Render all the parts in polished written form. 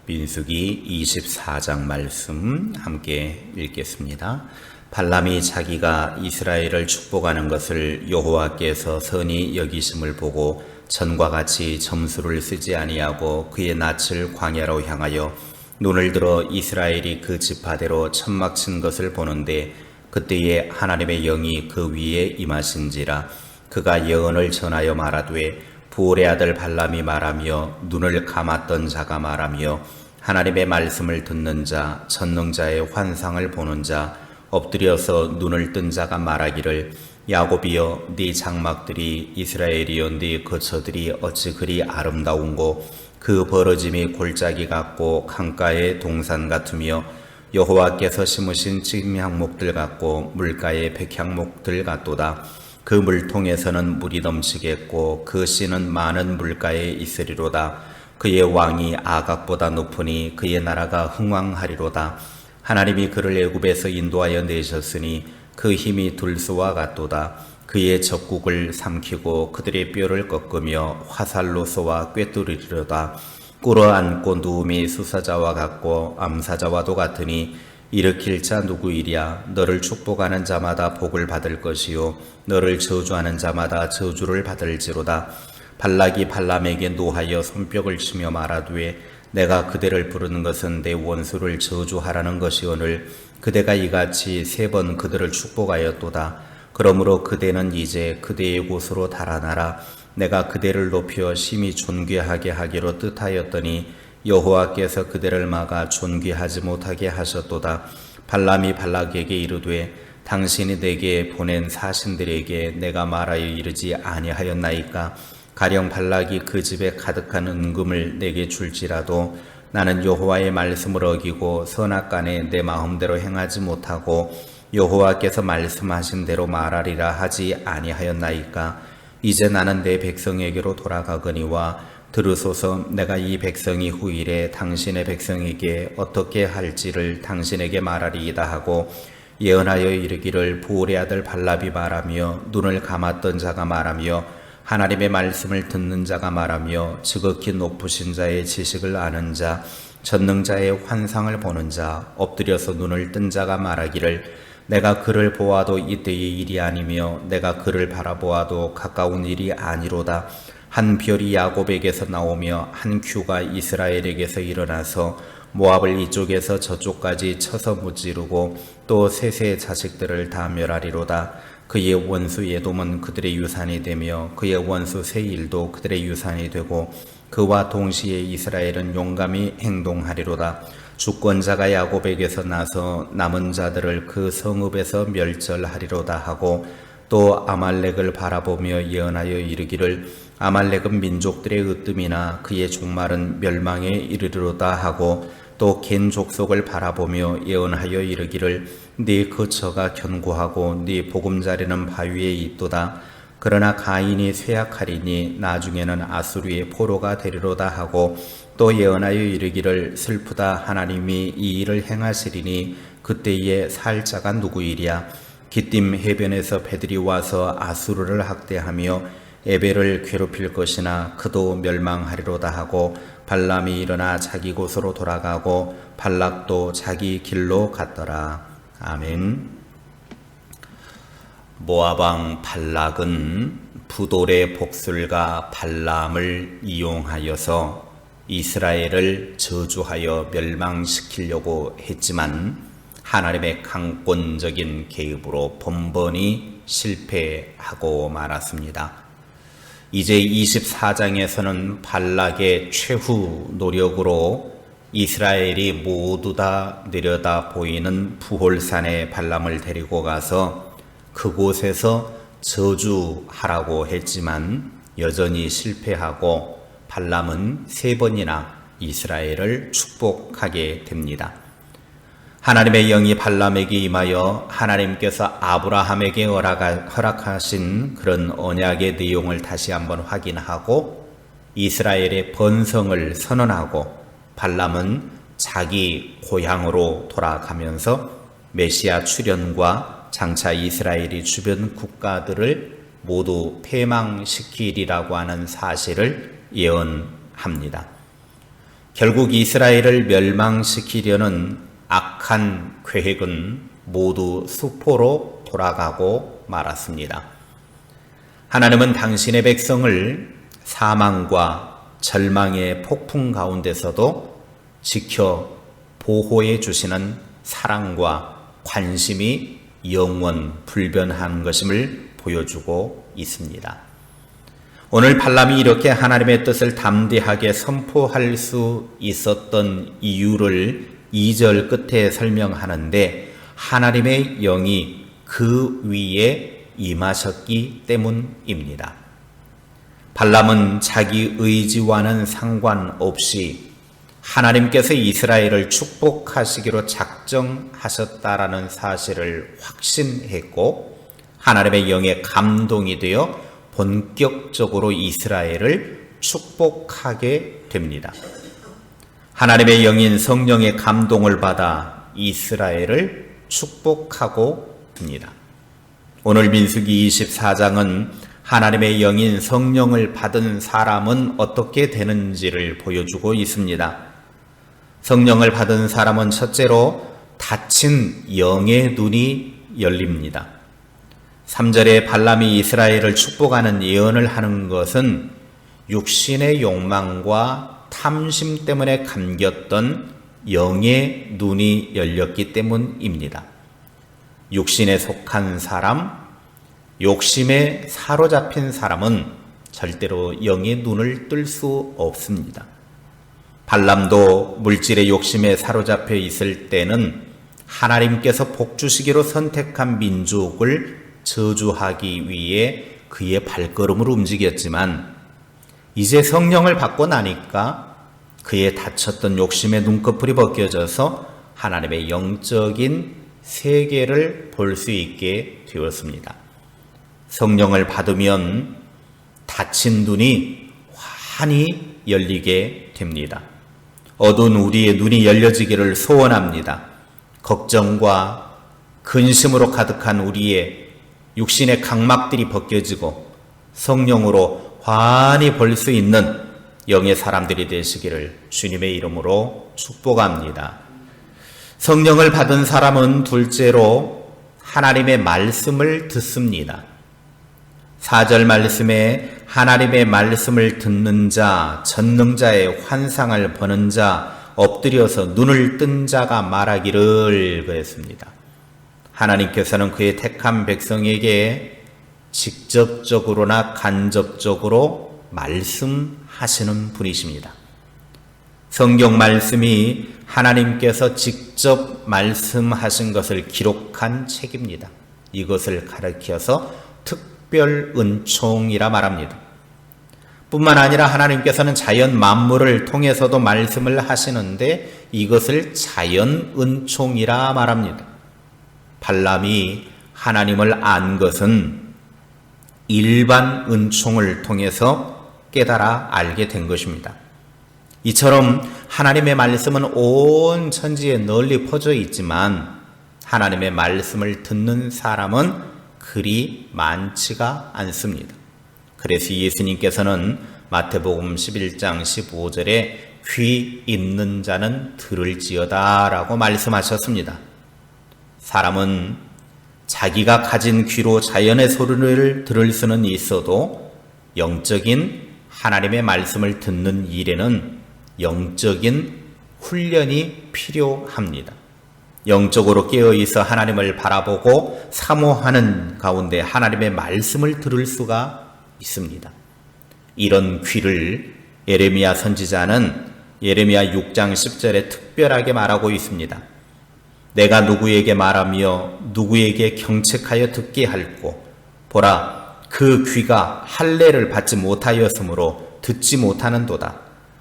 민수기 24장 말씀 함께 읽겠습니다. 발람이 자기가 이스라엘을 축복하는 것을 여호와께서 선히 여기심을 보고 전과 같이 점수를 쓰지 아니하고 그의 낯을 광야로 향하여 눈을 들어 이스라엘이 그 지파대로 천막 친 것을 보는데, 그때에 하나님의 영이 그 위에 임하신지라. 그가 예언을 전하여 말하되, 부올의 아들 발람이 말하며 눈을 감았던 자가 말하며 하나님의 말씀을 듣는 자, 전능자의 환상을 보는 자, 엎드려서 눈을 뜬 자가 말하기를, 야곱이여 네 장막들이, 이스라엘이여 네 거처들이 어찌 그리 아름다운고, 그 벌어짐이 골짜기 같고 강가의 동산 같으며 여호와께서 심으신 찜향목들 같고 물가의 백향목들 같도다. 그 물통에서는 물이 넘치겠고 그 씨는 많은 물가에 있으리로다. 그의 왕이 아각보다 높으니 그의 나라가 흥왕하리로다. 하나님이 그를 애굽에서 인도하여 내셨으니 그 힘이 들소와 같도다. 그의 적국을 삼키고 그들의 뼈를 꺾으며 화살로 쏘아 꿰뚫으리로다. 꿇어앉고 누움이 수사자와 같고 암사자와도 같으니 일으킬 자 누구이랴. 너를 축복하는 자마다 복을 받을 것이요 너를 저주하는 자마다 저주를 받을지로다. 발락이 발람에게 노하여 손뼉을 치며 말하되, 내가 그대를 부르는 것은 내 원수를 저주하라는 것이오늘 그대가 이같이 3번 그들을 축복하였도다. 그러므로 그대는 이제 그대의 곳으로 달아나라. 내가 그대를 높여 심히 존귀하게 하기로 뜻하였더니 여호와께서 그대를 막아 존귀하지 못하게 하셨도다. 발람이 발락에게 이르되, 당신이 내게 보낸 사신들에게 내가 말하여 이르지 아니하였나이까? 가령 발락이 그 집에 가득한 은금을 내게 줄지라도 나는 여호와의 말씀을 어기고 선악간에 내 마음대로 행하지 못하고 여호와께서 말씀하신 대로 말하리라 하지 아니하였나이까? 이제 나는 내 백성에게로 돌아가거니와 들으소서. 내가 이 백성이 후일에 당신의 백성에게 어떻게 할지를 당신에게 말하리이다 하고 예언하여 이르기를, 부올의 아들 발람이 말하며 눈을 감았던 자가 말하며 하나님의 말씀을 듣는 자가 말하며 지극히 높으신 자의 지식을 아는 자, 전능자의 환상을 보는 자, 엎드려서 눈을 뜬 자가 말하기를, 내가 그를 보아도 이때의 일이 아니며 내가 그를 바라보아도 가까운 일이 아니로다. 한 별이 야곱에게서 나오며 한 큐가 이스라엘에게서 일어나서 모압을 이쪽에서 저쪽까지 쳐서 무찌르고 또 셋의 자식들을 다 멸하리로다. 그의 원수 에돔은 그들의 유산이 되며 그의 원수 세일도 그들의 유산이 되고 그와 동시에 이스라엘은 용감히 행동하리로다. 주권자가 야곱에게서 나서 남은 자들을 그 성읍에서 멸절하리로다 하고 또 아말렉을 바라보며 예언하여 이르기를, 아말렉은 민족들의 으뜸이나 그의 종말은 멸망에 이르리로다 하고 또 겐 족속을 바라보며 예언하여 이르기를, 네 거처가 견고하고 네 보금자리는 바위에 있도다. 그러나 가인이 쇠약하리니 나중에는 아수르의 포로가 되리로다 하고 또 예언하여 이르기를, 슬프다. 하나님이 이 일을 행하시리니 그때에 살 자가 누구이랴. 기띔 해변에서 배들이 와서 아수르를 학대하며 에벨을 괴롭힐 것이나 그도 멸망하리로다 하고 발람이 일어나 자기 곳으로 돌아가고 발락도 자기 길로 갔더라. 아멘. 모압 왕 발락은 부돌의 복술가 발람을 이용하여서 이스라엘을 저주하여 멸망시키려고 했지만 하나님의 강권적인 개입으로 번번이 실패하고 말았습니다. 이제 24장에서는 발락의 최후 노력으로 이스라엘이 모두 다 내려다 보이는 부홀산에 발람을 데리고 가서 그곳에서 저주하라고 했지만 여전히 실패하고 발람은 3번이나 이스라엘을 축복하게 됩니다. 하나님의 영이 발람에게 임하여 하나님께서 아브라함에게 허락하신 그런 언약의 내용을 다시 한번 확인하고 이스라엘의 번성을 선언하고 발람은 자기 고향으로 돌아가면서 메시아 출현과 장차 이스라엘이 주변 국가들을 모두 패망시키리라고 하는 사실을 예언합니다. 결국 이스라엘을 멸망시키려는 악한 계획은 모두 수포로 돌아가고 말았습니다. 하나님은 당신의 백성을 사망과 절망의 폭풍 가운데서도 지켜 보호해 주시는 사랑과 관심이 영원 불변한 것임을 보여주고 있습니다. 오늘 발람이 이렇게 하나님의 뜻을 담대하게 선포할 수 있었던 이유를 2절 끝에 설명하는데 하나님의 영이 그 위에 임하셨기 때문입니다. 발람은 자기 의지와는 상관없이 하나님께서 이스라엘을 축복하시기로 작정하셨다라는 사실을 확신했고 하나님의 영에 감동이 되어 본격적으로 이스라엘을 축복하게 됩니다. 하나님의 영인 성령의 감동을 받아 이스라엘을 축복하고 됩니다. 오늘 민수기 24장은 하나님의 영인 성령을 받은 사람은 어떻게 되는지를 보여주고 있습니다. 성령을 받은 사람은 첫째로 닫힌 영의 눈이 열립니다. 3절에 발람이 이스라엘을 축복하는 예언을 하는 것은 육신의 욕망과 탐심 때문에 감겼던 영의 눈이 열렸기 때문입니다. 육신에 속한 사람, 욕심에 사로잡힌 사람은 절대로 영의 눈을 뜰 수 없습니다. 발람도 물질의 욕심에 사로잡혀 있을 때는 하나님께서 복주시기로 선택한 민족을 저주하기 위해 그의 발걸음을 움직였지만 이제 성령을 받고 나니까 그의 닫혔던 욕심의 눈꺼풀이 벗겨져서 하나님의 영적인 세계를 볼 수 있게 되었습니다. 성령을 받으면 닫힌 눈이 환히 열리게 됩니다. 어두운 우리의 눈이 열려지기를 소원합니다. 걱정과 근심으로 가득한 우리의 육신의 각막들이 벗겨지고 성령으로 환히 볼 수 있는 영의 사람들이 되시기를 주님의 이름으로 축복합니다. 성령을 받은 사람은 둘째로 하나님의 말씀을 듣습니다. 4절 말씀에 하나님의 말씀을 듣는 자, 전능자의 환상을 보는 자, 엎드려서 눈을 뜬 자가 말하기를 그랬습니다. 하나님께서는 그의 택한 백성에게 직접적으로나 간접적으로 말씀하시는 분이십니다. 성경 말씀이 하나님께서 직접 말씀하신 것을 기록한 책입니다. 이것을 가리켜서 특별 은총이라 말합니다. 뿐만 아니라 하나님께서는 자연 만물을 통해서도 말씀을 하시는데 이것을 자연 은총이라 말합니다. 발람이 하나님을 안 것은 일반 은총을 통해서 깨달아 알게 된 것입니다. 이처럼 하나님의 말씀은 온 천지에 널리 퍼져 있지만 하나님의 말씀을 듣는 사람은 그리 많지가 않습니다. 그래서 예수님께서는 마태복음 11장 15절에 귀 있는 자는 들을지어다 라고 말씀하셨습니다. 사람은 자기가 가진 귀로 자연의 소리를 들을 수는 있어도 영적인 하나님의 말씀을 듣는 일에는 영적인 훈련이 필요합니다. 영적으로 깨어있어 하나님을 바라보고 사모하는 가운데 하나님의 말씀을 들을 수가 있습니다. 이런 귀를 예레미야 선지자는 예레미야 6장 10절에 특별하게 말하고 있습니다. 내가 누구에게 말하며 누구에게 경책하여 듣게 할꼬 보라 그 귀가 할례를 받지 못하였으므로 듣지 못하는도다.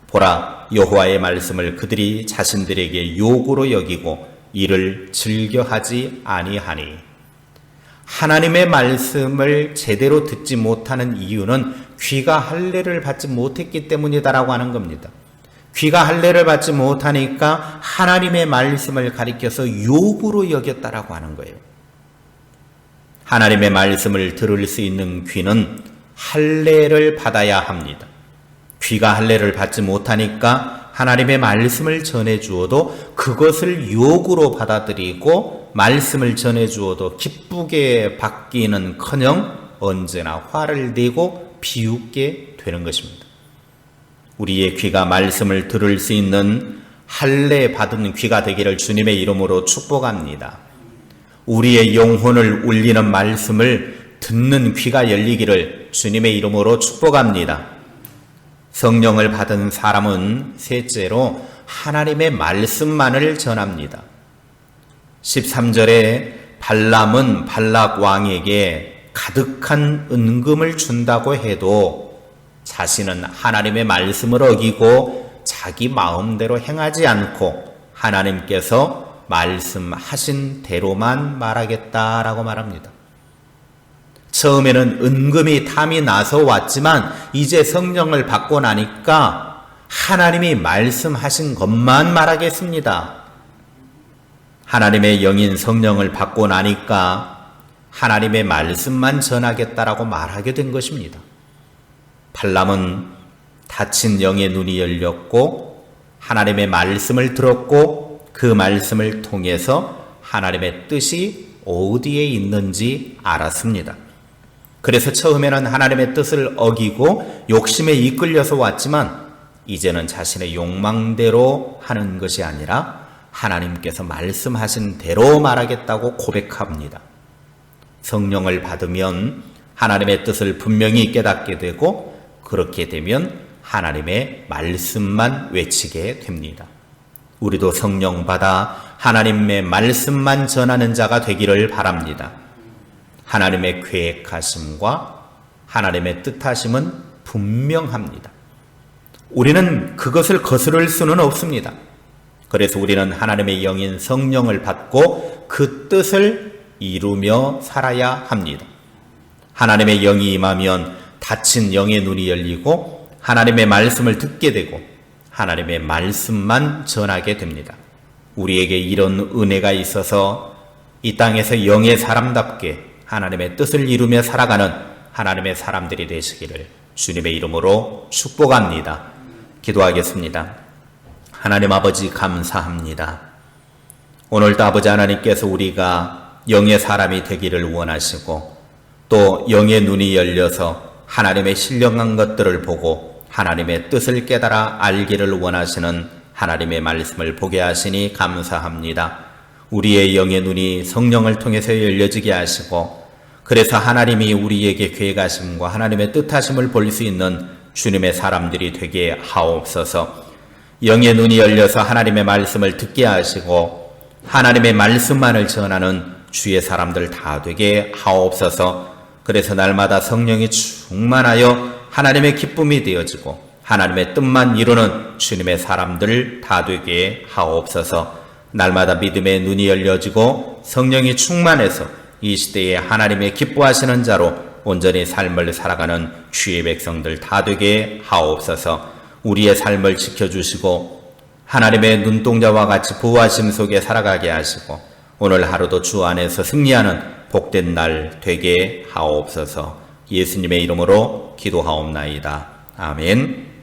보라 여호와의 말씀을 그들이 자신들에게 요구로 여기고 이를 즐겨하지 아니하니. 하나님의 말씀을 제대로 듣지 못하는 이유는 귀가 할례를 받지 못했기 때문이다라고 하는 겁니다. 귀가 할례를 받지 못하니까 하나님의 말씀을 가리켜서 요구로 여겼다라고 하는 거예요. 하나님의 말씀을 들을 수 있는 귀는 할례를 받아야 합니다. 귀가 할례를 받지 못하니까 하나님의 말씀을 전해주어도 그것을 욕으로 받아들이고 말씀을 전해주어도 기쁘게 받기는커녕 언제나 화를 내고 비웃게 되는 것입니다. 우리의 귀가 말씀을 들을 수 있는 할례 받은 귀가 되기를 주님의 이름으로 축복합니다. 우리의 영혼을 울리는 말씀을 듣는 귀가 열리기를 주님의 이름으로 축복합니다. 성령을 받은 사람은 셋째로 하나님의 말씀만을 전합니다. 13절에 발람은 발락 왕에게 가득한 은금을 준다고 해도 자신은 하나님의 말씀을 어기고 자기 마음대로 행하지 않고 하나님께서 말씀하신 대로만 말하겠다라고 말합니다. 처음에는 은금이 탐이 나서 왔지만 이제 성령을 받고 나니까 하나님이 말씀하신 것만 말하겠습니다. 하나님의 영인 성령을 받고 나니까 하나님의 말씀만 전하겠다라고 말하게 된 것입니다. 발람은 닫힌 영의 눈이 열렸고 하나님의 말씀을 들었고 그 말씀을 통해서 하나님의 뜻이 어디에 있는지 알았습니다. 그래서 처음에는 하나님의 뜻을 어기고 욕심에 이끌려서 왔지만 이제는 자신의 욕망대로 하는 것이 아니라 하나님께서 말씀하신 대로 말하겠다고 고백합니다. 성령을 받으면 하나님의 뜻을 분명히 깨닫게 되고 그렇게 되면 하나님의 말씀만 외치게 됩니다. 우리도 성령 받아 하나님의 말씀만 전하는 자가 되기를 바랍니다. 하나님의 계획하심과 하나님의 뜻하심은 분명합니다. 우리는 그것을 거스를 수는 없습니다. 그래서 우리는 하나님의 영인 성령을 받고 그 뜻을 이루며 살아야 합니다. 하나님의 영이 임하면 닫힌 영의 눈이 열리고 하나님의 말씀을 듣게 되고 하나님의 말씀만 전하게 됩니다. 우리에게 이런 은혜가 있어서 이 땅에서 영의 사람답게 하나님의 뜻을 이루며 살아가는 하나님의 사람들이 되시기를 주님의 이름으로 축복합니다. 기도하겠습니다. 하나님 아버지 감사합니다. 오늘도 아버지 하나님께서 우리가 영의 사람이 되기를 원하시고 또 영의 눈이 열려서 하나님의 신령한 것들을 보고 하나님의 뜻을 깨달아 알기를 원하시는 하나님의 말씀을 보게 하시니 감사합니다. 우리의 영의 눈이 성령을 통해서 열려지게 하시고 그래서 하나님이 우리에게 계획하심과 하나님의 뜻하심을 볼 수 있는 주님의 사람들이 되게 하옵소서. 영의 눈이 열려서 하나님의 말씀을 듣게 하시고 하나님의 말씀만을 전하는 주의 사람들 다 되게 하옵소서. 그래서 날마다 성령이 충만하여 하나님의 기쁨이 되어지고 하나님의 뜻만 이루는 주님의 사람들 다 되게 하옵소서. 날마다 믿음의 눈이 열려지고 성령이 충만해서 이 시대에 하나님의 기뻐하시는 자로 온전히 삶을 살아가는 주의 백성들 다 되게 하옵소서. 우리의 삶을 지켜주시고 하나님의 눈동자와 같이 보호하심 속에 살아가게 하시고 오늘 하루도 주 안에서 승리하는 복된 날 되게 하옵소서. 예수님의 이름으로 기도하옵나이다. 아멘.